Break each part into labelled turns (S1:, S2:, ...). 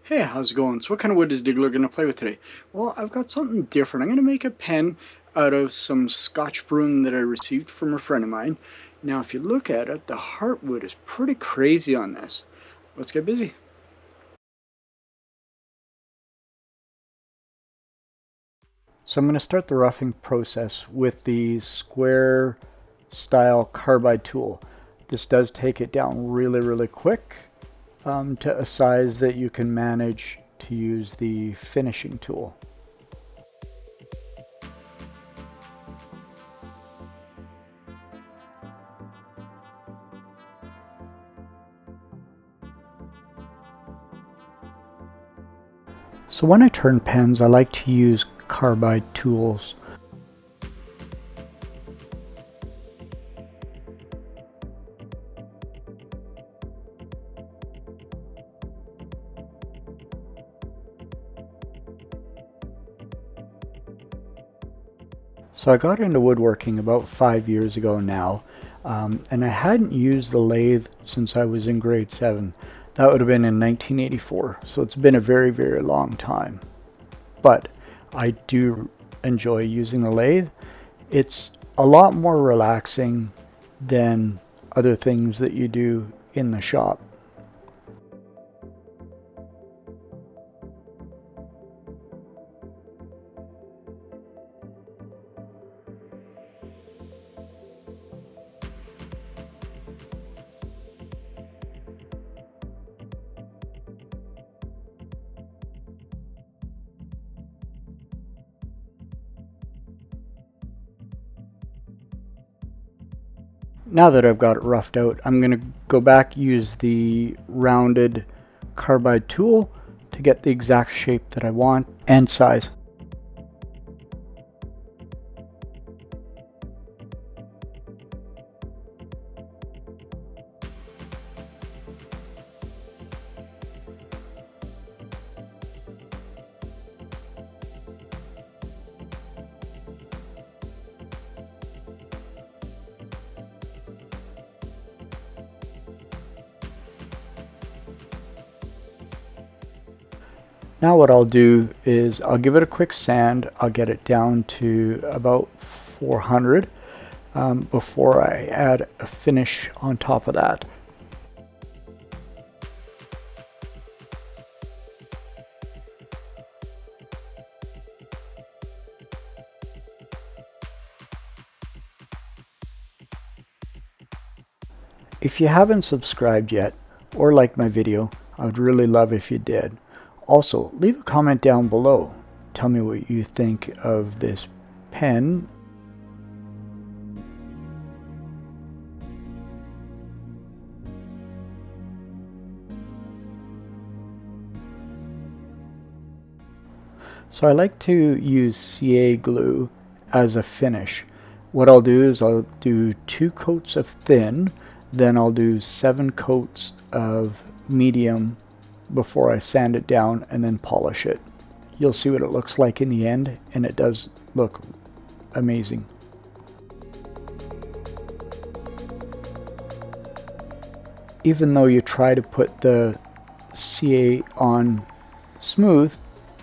S1: Hey, how's it going? So what kind of wood is Diggler going to play with today? Well, I've got something different. I'm going to make a pen out of some Scotch broom that I received from a friend of mine. Now, if you look at it, the heartwood is pretty crazy on this. Let's get busy. So I'm going to start the roughing process with the square style carbide tool. This does take it down really quick to a size that you can manage to use the finishing tool. So when I turn pens, I like to use carbide tools. So I got into woodworking about 5 years ago now, and I hadn't used the lathe since I was in grade 7. That would have been in 1984, so it's been a very long time. But I do enjoy using the lathe. It's a lot more relaxing than other things that you do in the shop. Now that I've got it roughed out, I'm going to go back, use the rounded carbide tool to get the exact shape that I want and size. Now what I'll do is I'll give it a quick sand. I'll get it down to about 400 before I add a finish on top of that. If you haven't subscribed yet or liked my video, I would really love if you did. Also, leave a comment down below. Tell me what you think of this pen. So I like to use CA glue as a finish. What I'll do is I'll do 2 coats of thin, then I'll do 7 coats of medium before I sand it down and then polish it. You'll see what it looks like in the end, and it does look amazing. Even though you try to put the CA on smooth,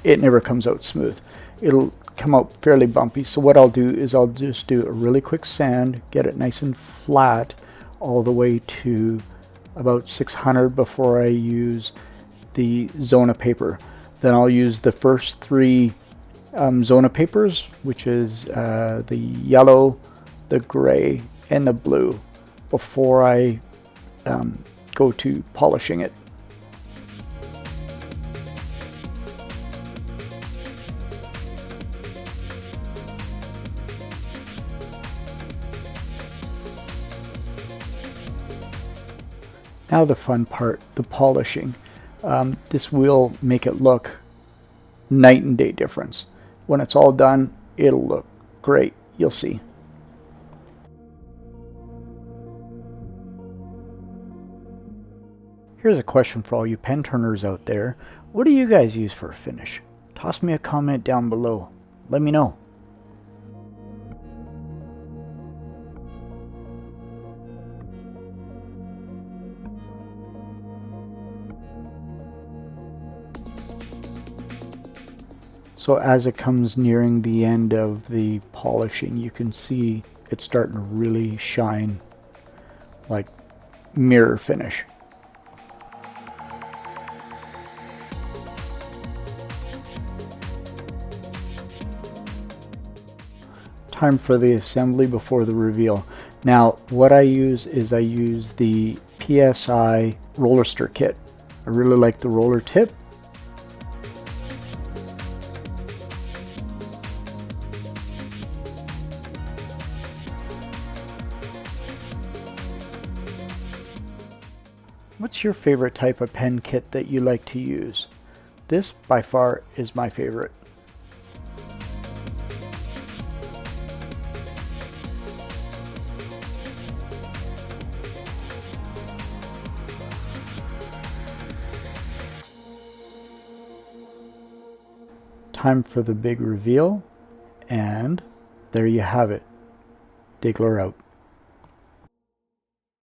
S1: it never comes out smooth. It'll come out fairly bumpy. So what I'll do is I'll just do a really quick sand, get it nice and flat all the way to about 600 before I use the Zona paper. Then I'll use the first 3 Zona papers, which is the yellow, the gray, and the blue, before I go to polishing it. Now the fun part, the polishing. This will make it look night and day difference. When it's all done, it'll look great. You'll see. Here's a question for all you pen turners out there. What do you guys use for a finish? Toss me a comment down below. Let me know. So as it comes nearing the end of the polishing, you can see it's starting to really shine like mirror finish. Time for the assembly before the reveal. Now what I use is I use the PSI roller stir kit. I really like the roller tip. What's your favorite type of pen kit that you like to use? This by far is my favorite. Time for the big reveal, and there you have it. Diggler out.